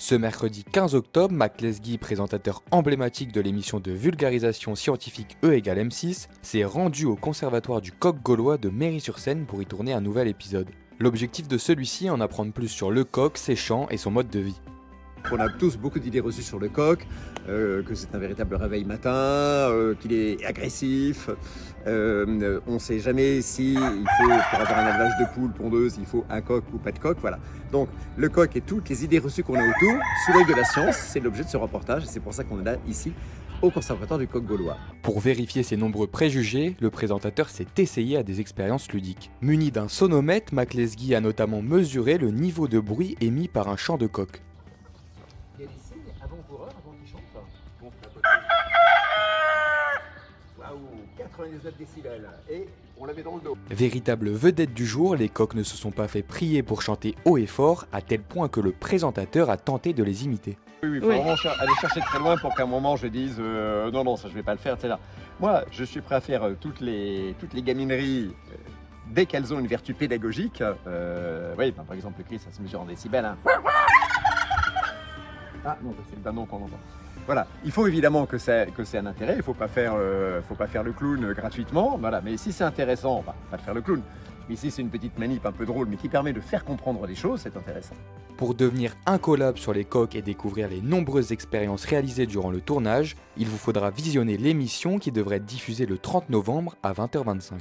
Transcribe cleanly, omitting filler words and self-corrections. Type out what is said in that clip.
Ce mercredi 15 octobre, Mac Lesguy, présentateur emblématique de l'émission de vulgarisation scientifique E=M6, s'est rendu au conservatoire du Coq Gaulois de Méry-sur-Seine pour y tourner un nouvel épisode. L'objectif de celui-ci est en apprendre plus sur le coq, ses chants et son mode de vie. On a tous beaucoup d'idées reçues sur le coq, que c'est un véritable réveil matin, qu'il est agressif. On ne sait jamais si il faut, pour avoir un élevage de poules pondeuses, il faut un coq ou pas de coq. Voilà. Donc le coq et toutes les idées reçues qu'on a autour, sous l'œil de la science, c'est l'objet de ce reportage et c'est pour ça qu'on est là ici au conservatoire du Coq Gaulois. Pour vérifier ces nombreux préjugés, le présentateur s'est essayé à des expériences ludiques. Muni d'un sonomètre, Mac Lesguy a notamment mesuré le niveau de bruit émis par un chant de coq. Il y a des signes avant-coureurs, avant qu'ils chantent. Waouh, 99 décibels. Et on la met dans le dos. Véritable vedette du jour, les coqs ne se sont pas fait prier pour chanter haut et fort, à tel point que le présentateur a tenté de les imiter. Oui, il faut vraiment aller chercher très loin pour qu'à un moment je dise non, ça je vais pas le faire, etc. Moi, je suis prêt à faire toutes les gamineries dès qu'elles ont une vertu pédagogique. Oui, par exemple, le cri, ça se mesure en décibels. Hein. Ah non, c'est le dindon qu'on entend. Voilà, il faut évidemment que c'est un intérêt, il ne faut pas faire le clown gratuitement, voilà. Mais si c'est intéressant, pas de faire le clown. Mais ici c'est une petite manip un peu drôle, mais qui permet de faire comprendre des choses, c'est intéressant. Pour devenir incollable sur les coqs et découvrir les nombreuses expériences réalisées durant le tournage, il vous faudra visionner l'émission qui devrait être diffusée le 30 novembre à 20h25.